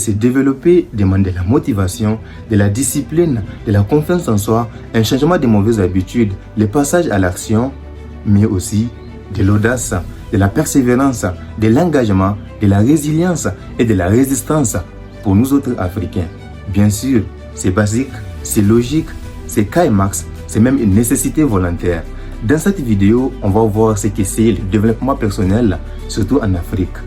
Se développer demande de la motivation, de la discipline, de la confiance en soi, un changement de mauvaises habitudes, le passage à l'action, mais aussi de l'audace, de la persévérance, de l'engagement, de la résilience et de la résistance pour nous autres Africains. Bien sûr, c'est basique, c'est logique, c'est climax, c'est même une nécessité volontaire. Dans cette vidéo, on va voir ce que c'est le développement personnel, surtout en Afrique.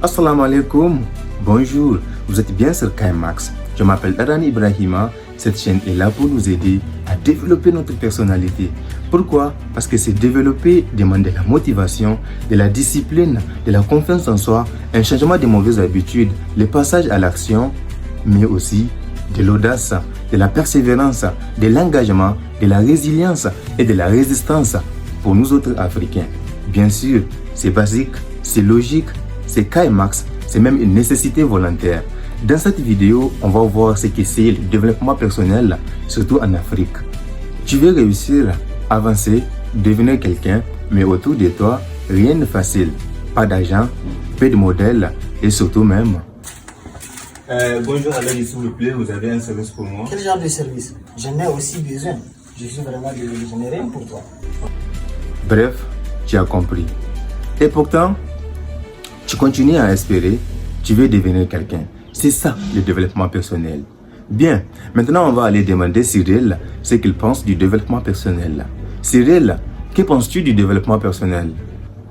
Assalamu alaikum, bonjour, vous êtes bien sur KMax. Je m'appelle Arani Ibrahima, cette chaîne est là pour nous aider à développer notre personnalité. Pourquoi? Parce que se développer demande de la motivation, de la discipline, de la confiance en soi, un changement de mauvaises habitudes, le passage à l'action, mais aussi de l'audace, de la persévérance, de l'engagement, de la résilience et de la résistance pour nous autres Africains. Bien sûr, c'est basique, c'est logique, c'est climax, c'est même une nécessité volontaire. Dans cette vidéo, on va voir ce que c'est le développement personnel, surtout en Afrique. Tu veux réussir, avancer, devenir quelqu'un, mais autour de toi, rien de facile. Pas d'argent, peu de modèles et surtout même. Bonjour Alain, s'il vous plaît, vous avez un service pour moi? Quel genre de service? J'en ai aussi besoin. Je suis vraiment désolé, je n'ai rien pour toi. Bref, tu as compris. Et pourtant, tu continues à espérer, tu veux devenir quelqu'un. C'est ça le développement personnel. Bien, maintenant on va aller demander Cyril ce qu'il pense du développement personnel. Cyril, que penses-tu du développement personnel?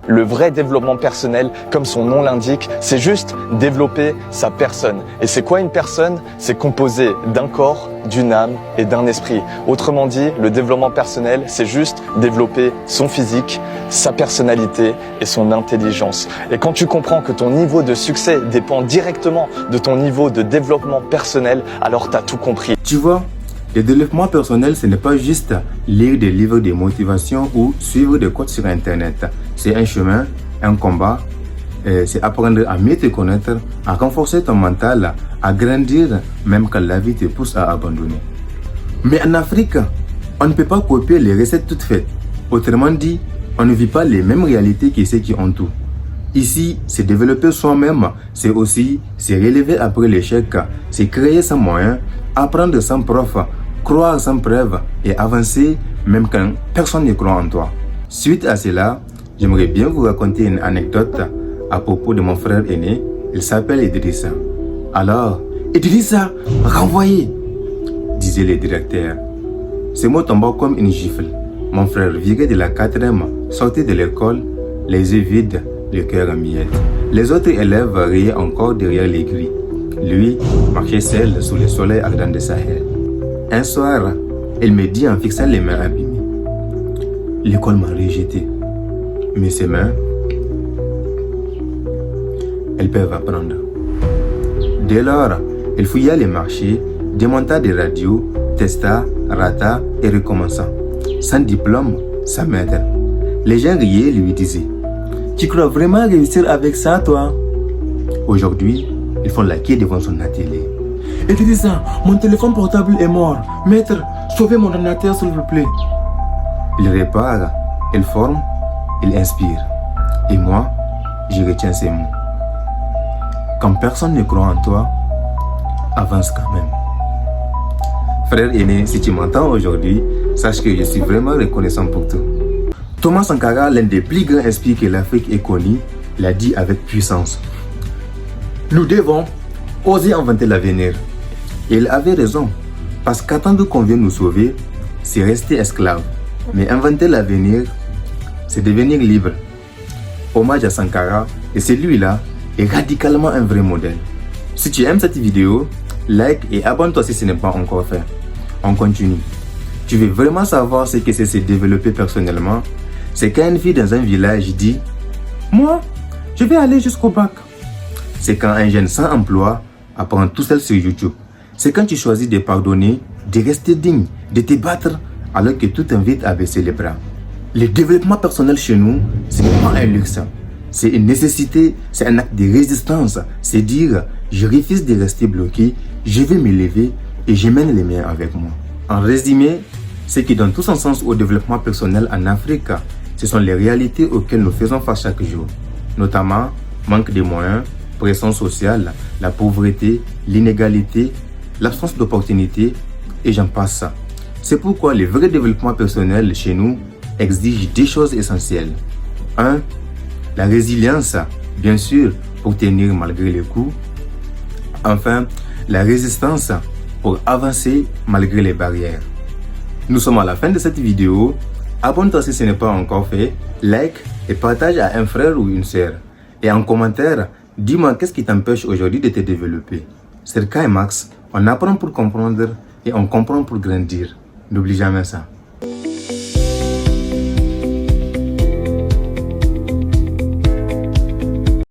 Le vrai développement personnel, comme son nom l'indique, c'est juste développer sa personne. Et c'est quoi une personne? C'est composé d'un corps, d'une âme et d'un esprit. Autrement dit, le développement personnel, c'est juste développer son physique, sa personnalité et son intelligence. Et quand tu comprends que ton niveau de succès dépend directement de ton niveau de développement personnel, alors tu as tout compris. Tu vois, le développement personnel, ce n'est pas juste lire des livres de motivation ou suivre des codes sur Internet. C'est un chemin, un combat, c'est apprendre à mieux te connaître, à renforcer ton mental, à grandir, même quand la vie te pousse à abandonner. Mais en Afrique, on ne peut pas copier les recettes toutes faites. Autrement dit, on ne vit pas les mêmes réalités que ceux qui ont tout. Ici, c'est développer soi-même, c'est aussi se relever après l'échec, c'est créer sans moyens, apprendre sans prof, croire sans preuve et avancer même quand personne ne croit en toi. Suite à cela, j'aimerais bien vous raconter une anecdote à propos de mon frère aîné. Il s'appelle Idrissa. Alors, Idrissa, renvoyé, disait le directeur. Ce mot tomba comme une gifle. Mon frère viré de la 4e, sortait de l'école, les yeux vides, le cœur en miettes. Les autres élèves riaient encore derrière les grilles. Lui marchait seul sous le soleil ardent de Sahel. Un soir, il me dit en fixant les mains abîmées: l'école m'a rejeté, mais ses mains, elles peuvent apprendre. Dès lors, il fouilla les marchés, démonta des radios, testa, rata et recommença. Sans diplôme, sans maître. Les gens riaient et lui disaient: tu crois vraiment réussir avec ça, toi? Aujourd'hui, ils font la queue devant son atelier. Et tu dis ça, mon téléphone portable est mort. Maître, sauvez mon ordinateur s'il vous plaît. Il répare, il forme, il inspire. Et moi, je retiens ces mots. Quand personne ne croit en toi, avance quand même. Frère aîné, si tu m'entends aujourd'hui, sache que je suis vraiment reconnaissant pour tout. Thomas Sankara, l'un des plus grands esprits que l'Afrique ait connu, l'a dit avec puissance: nous devons oser inventer l'avenir. Et il avait raison, parce qu'attendre qu'on vienne nous sauver, c'est rester esclave. Mais inventer l'avenir, c'est devenir libre. Hommage à Sankara, et celui-là est radicalement un vrai modèle. Si tu aimes cette vidéo, like et abonne-toi si ce n'est pas encore fait. On continue. Tu veux vraiment savoir ce que c'est se développer personnellement? C'est quand une fille dans un village dit: moi, je vais aller jusqu'au bac. C'est quand un jeune sans emploi apprend tout seul sur YouTube. C'est quand tu choisis de pardonner, de rester digne, de te battre alors que tout t'invite à baisser les bras. Le développement personnel chez nous, ce n'est pas un luxe. C'est une nécessité, c'est un acte de résistance. C'est dire: je refuse de rester bloqué, je vais me lever et je mène les miens avec moi. En résumé, ce qui donne tout son sens au développement personnel en Afrique, ce sont les réalités auxquelles nous faisons face chaque jour, notamment manque de moyens, pression sociale, la pauvreté, l'inégalité, l'absence d'opportunités et j'en passe. C'est pourquoi le vrai développement personnel chez nous exige des choses essentielles. 1. La résilience, bien sûr, pour tenir malgré les coups. Enfin, la résistance pour avancer malgré les barrières. Nous sommes à la fin de cette vidéo. Abonne-toi si ce n'est pas encore fait, like et partage à un frère ou une sœur. Et en commentaire, dis-moi qu'est-ce qui t'empêche aujourd'hui de te développer. C'est Kai Max, on apprend pour comprendre et on comprend pour grandir. N'oublie jamais ça.